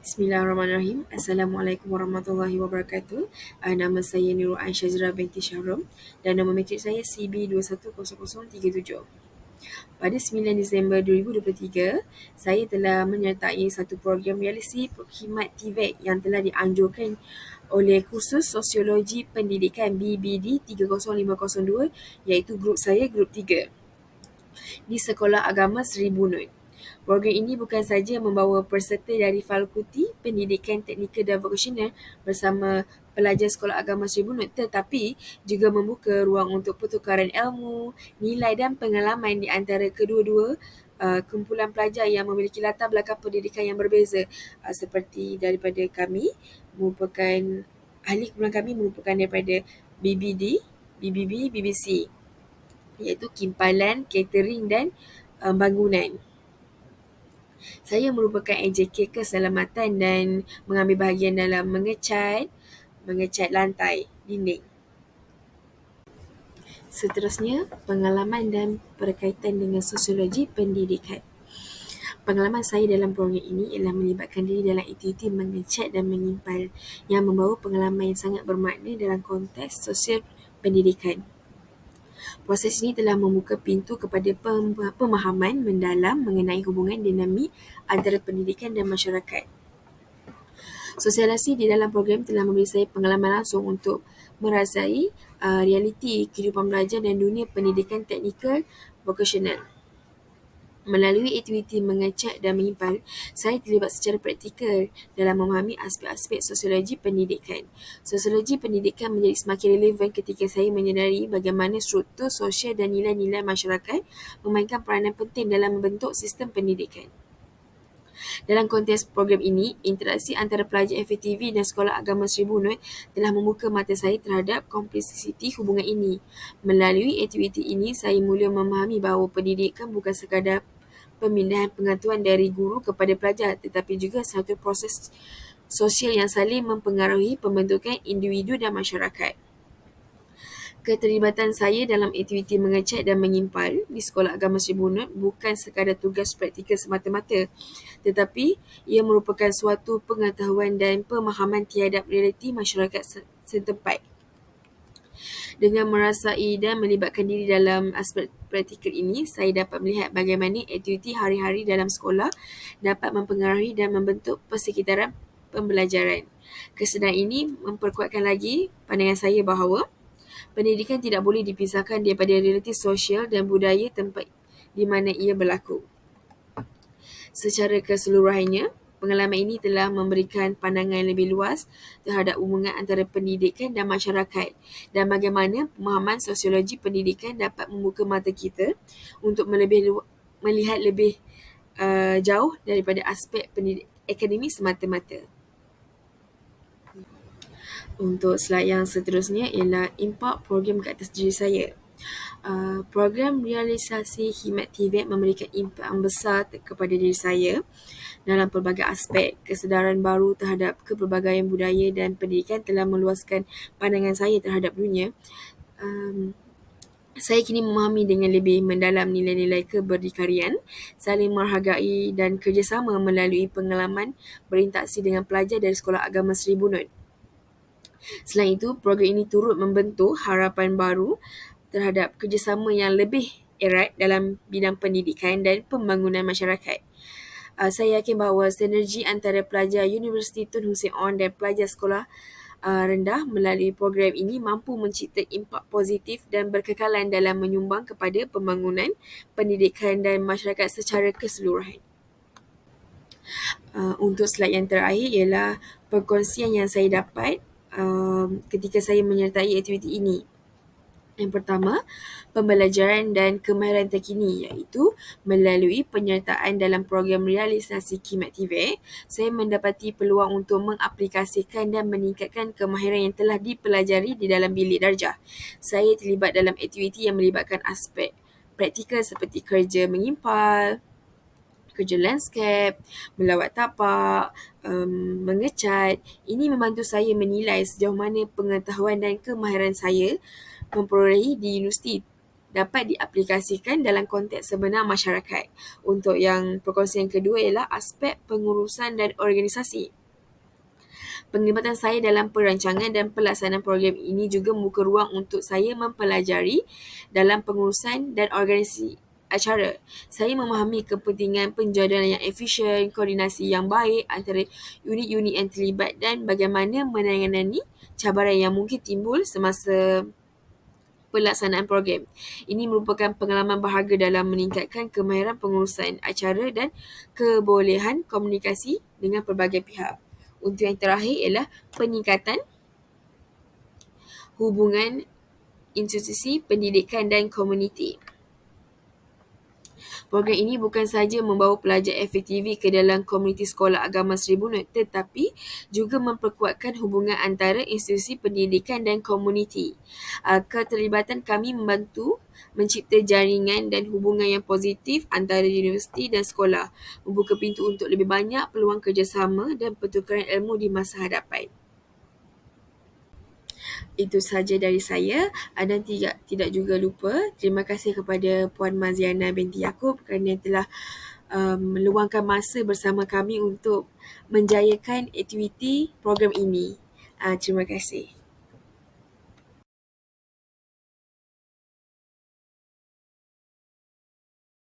Bismillahirrahmanirrahim. Assalamualaikum warahmatullahi wabarakatuh. Nama saya Nurul Aisyah binti Syahram dan nama matrik saya CB210037. Pada 9 Disember 2023, saya telah menyertai satu program realiti Perkhidmat TVET yang telah dianjurkan oleh kursus Sosiologi Pendidikan BBD 30502, iaitu grup saya, grup 3, di Sekolah Agama Seribu Nur. Program ini bukan saja membawa peserta dari Fakulti Pendidikan Teknikal dan Vokasional bersama pelajar Sekolah Agama Seribu Nur, tetapi juga membuka ruang untuk pertukaran ilmu, nilai dan pengalaman di antara kedua-dua kumpulan pelajar yang memiliki latar belakang pendidikan yang berbeza. Seperti daripada kami merupakan ahli kumpulan kami merupakan daripada BBD, BBB, BBC, iaitu Kimpalan, Catering dan Bangunan. Saya merupakan AJK Keselamatan dan mengambil bahagian dalam mengecat lantai, dinding. Seterusnya, pengalaman dan berkaitan dengan sosiologi pendidikan. Pengalaman saya dalam program ini ialah melibatkan diri dalam aktiviti mengecat dan menyimpal yang membawa pengalaman yang sangat bermakna dalam konteks sosial pendidikan. Proses ini telah membuka pintu kepada pemahaman mendalam mengenai hubungan dinamik antara pendidikan dan masyarakat. Sosialisasi di dalam program telah memberi saya pengalaman langsung untuk merasai realiti kehidupan belajar dan dunia pendidikan teknikal vokasional. Melalui aktiviti mengecat dan menyimpal, saya terlibat secara praktikal dalam memahami aspek-aspek sosiologi pendidikan. Sosiologi pendidikan menjadi semakin relevan ketika saya menyedari bagaimana struktur sosial dan nilai-nilai masyarakat memainkan peranan penting dalam membentuk sistem pendidikan. Dalam konteks program ini, interaksi antara pelajar FATV dan Sekolah Agama Seribu Nur telah membuka mata saya terhadap kompleksiti hubungan ini. Melalui aktiviti ini, saya mula memahami bahawa pendidikan bukan sekadar pemindahan pengetahuan dari guru kepada pelajar, tetapi juga satu proses sosial yang saling mempengaruhi pembentukan individu dan masyarakat. Keterlibatan saya dalam aktiviti mengecat dan menyimpal di Sekolah Agama Seribu Nur bukan sekadar tugas praktikal semata-mata, tetapi ia merupakan suatu pengetahuan dan pemahaman terhadap realiti masyarakat setempat. Dengan merasai dan melibatkan diri dalam aspek praktikal ini, saya dapat melihat bagaimana aktiviti hari-hari dalam sekolah dapat mempengaruhi dan membentuk persekitaran pembelajaran. Kesedaran ini memperkuatkan lagi pandangan saya bahawa pendidikan tidak boleh dipisahkan daripada realiti sosial dan budaya tempat di mana ia berlaku. Secara keseluruhannya, pengalaman ini telah memberikan pandangan lebih luas terhadap hubungan antara pendidikan dan masyarakat dan bagaimana pemahaman sosiologi pendidikan dapat membuka mata kita untuk melihat lebih jauh daripada aspek akademik semata-mata. Untuk slide yang seterusnya ialah impak program ke atas diri saya. Program realisasi khidmat TVET memberikan impak yang besar kepada diri saya dalam pelbagai aspek. Kesedaran baru terhadap kepelbagaian budaya dan pendidikan telah meluaskan pandangan saya terhadap dunia. Saya kini memahami dengan lebih mendalam nilai-nilai keberdikarian, saling menghargai dan kerjasama melalui pengalaman berinteraksi dengan pelajar dari Sekolah Agama Seribu Nur. Selain itu, program ini turut membentuk harapan baru terhadap kerjasama yang lebih erat dalam bidang pendidikan dan pembangunan masyarakat. Saya yakin bahawa sinergi antara pelajar Universiti Tun Hussein On dan pelajar sekolah rendah melalui program ini mampu mencipta impak positif dan berkekalan dalam menyumbang kepada pembangunan pendidikan dan masyarakat secara keseluruhan. Untuk slide yang terakhir ialah perkongsian yang saya dapat ketika saya menyertai aktiviti ini. Yang pertama, pembelajaran dan kemahiran terkini, iaitu melalui penyertaan dalam program realisasi khidmat TVET, saya mendapati peluang untuk mengaplikasikan dan meningkatkan kemahiran yang telah dipelajari di dalam bilik darjah. Saya terlibat dalam aktiviti yang melibatkan aspek praktikal seperti kerja mengimpal, kerja landscape, melawat tapak, mengecat. Ini membantu saya menilai sejauh mana pengetahuan dan kemahiran saya memperolehi di universiti dapat diaplikasikan dalam konteks sebenar masyarakat. Untuk yang perkongsian kedua ialah aspek pengurusan dan organisasi. Penglibatan saya dalam perancangan dan pelaksanaan program ini juga membuka ruang untuk saya mempelajari dalam pengurusan dan organisasi acara. Saya memahami kepentingan penjadualan yang efisien, koordinasi yang baik antara unit-unit yang terlibat dan bagaimana menangani cabaran yang mungkin timbul semasa pelaksanaan program. Ini merupakan pengalaman berharga dalam meningkatkan kemahiran pengurusan acara dan kebolehan komunikasi dengan pelbagai pihak. Untuk yang terakhir ialah peningkatan hubungan institusi pendidikan dan komuniti. Program ini bukan sahaja membawa pelajar FATV ke dalam komuniti sekolah agama Seribu Nur, tetapi juga memperkuatkan hubungan antara institusi pendidikan dan komuniti. Keterlibatan kami membantu mencipta jaringan dan hubungan yang positif antara universiti dan sekolah, membuka pintu untuk lebih banyak peluang kerjasama dan pertukaran ilmu di masa hadapan. Itu sahaja dari saya, dan tidak juga lupa terima kasih kepada Puan Maziana binti Yaakob kerana telah meluangkan masa bersama kami untuk menjayakan aktiviti program ini. Terima kasih.